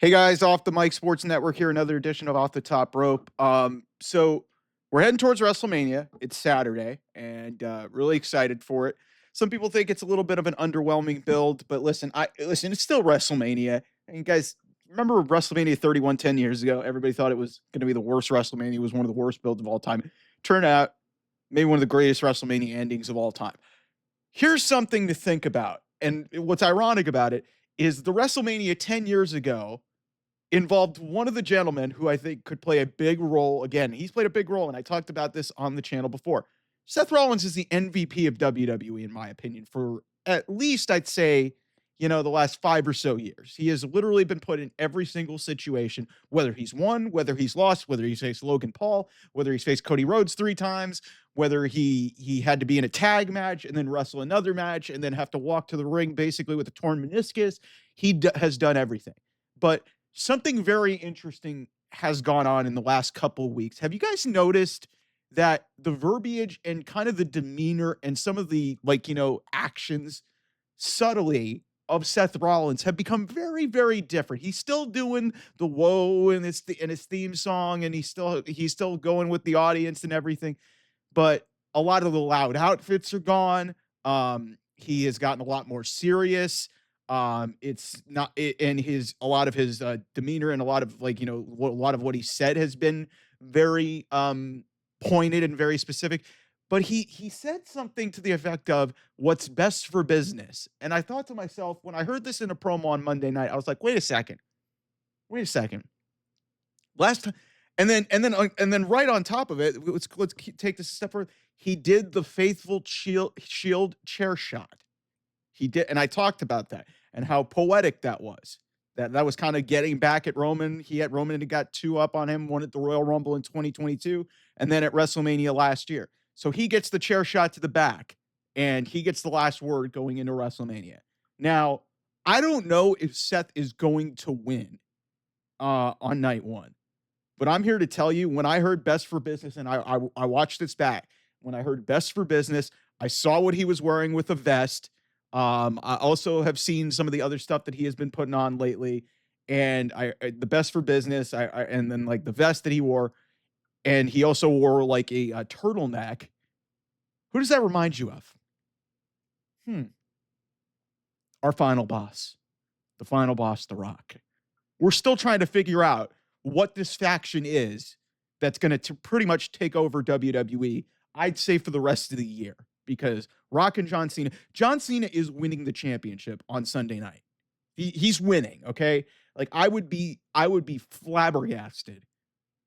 Hey guys, off the Mike Sports Network here, another edition of Off the Top Rope. So we're heading towards WrestleMania. It's Saturday, and really excited for it. Some people think it's a little bit of an underwhelming build, but listen, it's still WrestleMania. And you guys remember WrestleMania 31 10 years ago? Everybody thought it was going to be the worst WrestleMania. It was one of the worst builds of all time. Turned out maybe one of the greatest WrestleMania endings of all time. Here's something to think about, and what's ironic about it is the WrestleMania 10 years ago involved one of the gentlemen who I think could play a big role. Again, he's played a big role, and I talked about this on the channel before. Seth Rollins is the MVP of WWE, in my opinion, for at least I'd say, the last 5 or so years. He has literally been put in every single situation, whether he's won, whether he's lost, whether he's faced Logan Paul, whether he's faced Cody Rhodes 3 times, whether he had to be in a tag match and then wrestle another match and then have to walk to the ring basically with a torn meniscus. He has done everything. But something very interesting has gone on in the last couple of weeks. Have you guys noticed that the verbiage and kind of the demeanor and some of the actions subtly of Seth Rollins have become very, very different? He's still doing the whoa and his theme song, and he's still going with the audience and everything, but a lot of the loud outfits are gone. He has gotten a lot more serious. It's not, and his a lot of his demeanor and a lot of a lot of what he said has been very pointed and very specific. But he said something to the effect of "what's best for business," and I thought to myself when I heard this in a promo on Monday night, I was like, wait a second. Last time, and then right on top of it, let's take this a step further. He did the faithful shield chair shot. He did, and I talked about that and how poetic that was. That was kind of getting back at Roman. He had Roman and got 2 up on him, one at the Royal Rumble in 2022, and then at WrestleMania last year. So he gets the chair shot to the back, and he gets the last word going into WrestleMania. Now, I don't know if Seth is going to win on night one, but I'm here to tell you, when I heard Best for Business, and I watched this back, when I heard Best for Business, I saw what he was wearing with a vest. I also have seen some of the other stuff that he has been putting on lately, and the Best for Business, and then like the vest that he wore, and he also wore like a turtleneck. Who does that remind you of? Our final boss, the final boss, The Rock. We're still trying to figure out what this faction is that's going to pretty much take over WWE, I'd say, for the rest of the year, because Rock and John Cena is winning the championship on Sunday night. He's winning, okay? Like I would be flabbergasted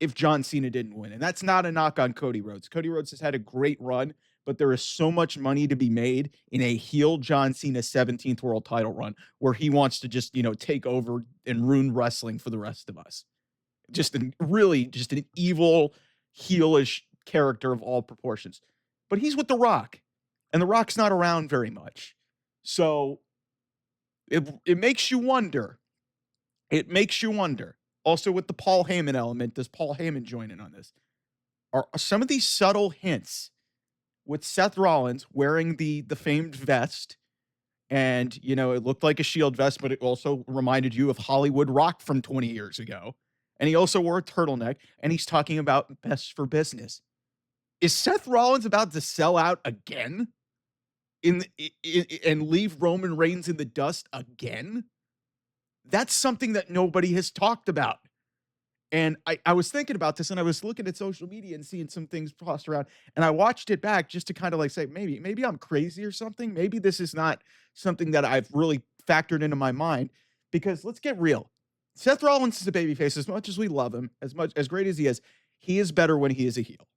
if John Cena didn't win. And that's not a knock on Cody Rhodes. Cody Rhodes has had a great run, but there is so much money to be made in a heel John Cena 17th world title run where he wants to just, take over and ruin wrestling for the rest of us. Just an evil, heelish character of all proportions. But he's with The Rock, and The Rock's not around very much. So it makes you wonder. It makes you wonder. Also, with the Paul Heyman element, does Paul Heyman join in on this? Are some of these subtle hints with Seth Rollins wearing the famed vest, and it looked like a shield vest, but it also reminded you of Hollywood Rock from 20 years ago. And he also wore a turtleneck, and he's talking about Best for Business. Is Seth Rollins about to sell out again and leave Roman Reigns in the dust again? That's something that nobody has talked about. And I was thinking about this, and I was looking at social media and seeing some things tossed around, and I watched it back just to kind of say, maybe I'm crazy or something. Maybe this is not something that I've really factored into my mind, because let's get real. Seth Rollins is a babyface. As much as we love him, as great as he is better when he is a heel.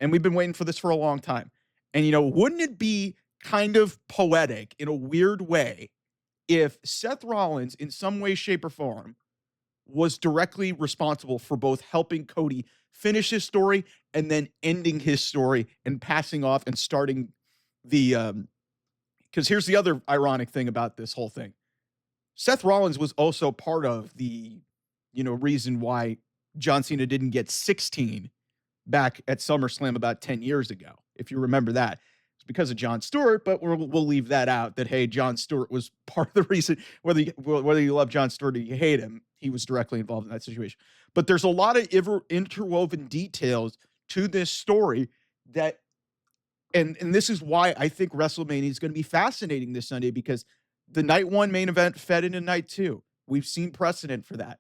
And we've been waiting for this for a long time. And, wouldn't it be kind of poetic in a weird way if Seth Rollins, in some way, shape, or form, was directly responsible for both helping Cody finish his story and then ending his story and passing off and starting the because here's the other ironic thing about this whole thing. Seth Rollins was also part of the reason why John Cena didn't get 16 back at SummerSlam about 10 years ago, if you remember that. because of Jon Stewart, but we'll leave that out. That hey, Jon Stewart was part of the reason. Whether you love Jon Stewart or you hate him, he was directly involved in that situation. But there's a lot of interwoven details to this story that, and this is why I think WrestleMania is going to be fascinating this Sunday, because the night one main event fed into night two. We've seen precedent for that.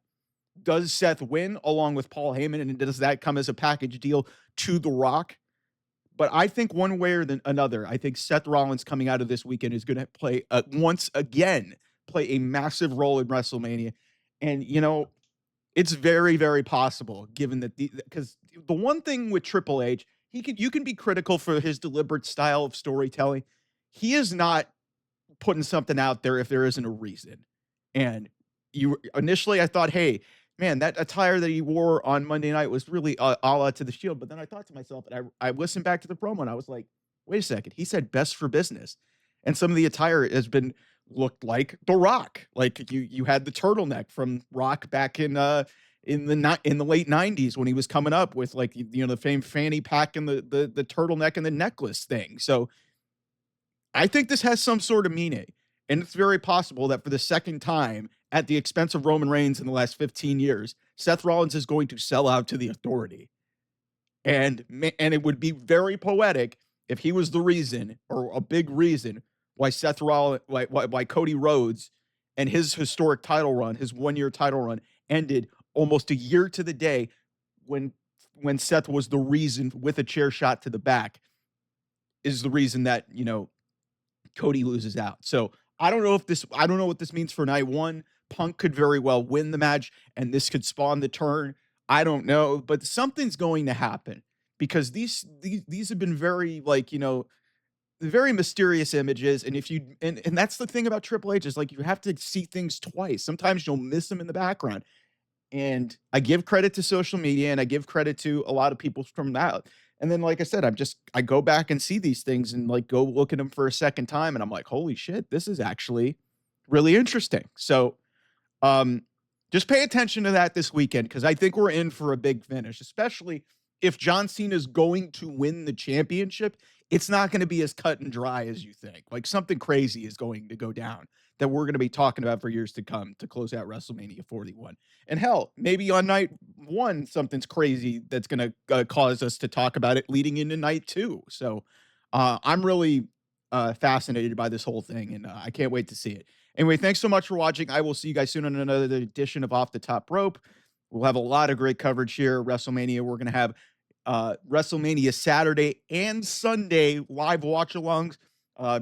Does Seth win along with Paul Heyman, and does that come as a package deal to The Rock? But I think one way or another, I think Seth Rollins coming out of this weekend is going to play once again play a massive role in WrestleMania, and it's very, very possible, given that because the one thing with Triple H, you can be critical for his deliberate style of storytelling. He is not putting something out there if there isn't a reason. And initially I thought, hey, man, that attire that he wore on Monday night was really a la to the Shield. But then I thought to myself, and I listened back to the promo, and I was like, wait a second, he said best for business, and some of the attire has been looked like The Rock. Like you had the turtleneck from Rock back in the late 90s when he was coming up with, like, the famed fanny pack and the turtleneck and the necklace thing. So I think this has some sort of meaning, and it's very possible that for the second time at the expense of Roman Reigns in the last 15 years, Seth Rollins is going to sell out to the Authority. And it would be very poetic if he was the reason, or a big reason, why Seth Rollins, why Cody Rhodes and his historic title run, his 1-year title run, ended almost a year to the day when Seth was the reason, with a chair shot to the back, is the reason that Cody loses out. So I don't know what this means for night one. Punk could very well win the match, and this could spawn the turn. I don't know, but something's going to happen, because these have been very, very mysterious images. And if you and that's the thing about Triple H, is like, you have to see things twice. Sometimes you'll miss them in the background. And I give credit to social media, and I give credit to a lot of people from that. And then, like I said, I go back and see these things, and like go look at them for a second time, and I'm like, holy shit, this is actually really interesting. So just pay attention to that this weekend, because I think we're in for a big finish, especially if John Cena is going to win the championship. It's not going to be as cut and dry as you think. Like, something crazy is going to go down that we're going to be talking about for years to come to close out WrestleMania 41. And hell, maybe on night one, something's crazy that's going to cause us to talk about it leading into night two. So I'm really fascinated by this whole thing, and I can't wait to see it. Anyway, thanks so much for watching. I will see you guys soon on another edition of Off the Top Rope. We'll have a lot of great coverage here. WrestleMania, we're going to have WrestleMania Saturday and Sunday live watch-alongs.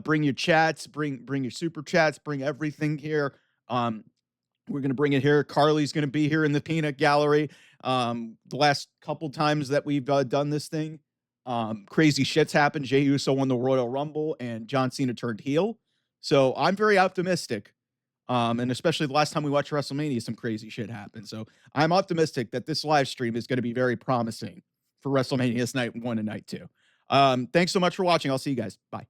Bring your chats, bring your super chats, bring everything here. We're going to bring it here. Carly's going to be here in the peanut gallery. The last couple times that we've done this thing, crazy shit's happened. Jey Uso won the Royal Rumble, and John Cena turned heel. So I'm very optimistic. And especially the last time we watched WrestleMania, some crazy shit happened. So I'm optimistic that this live stream is going to be very promising for WrestleMania's night one and night two. Thanks so much for watching. I'll see you guys. Bye.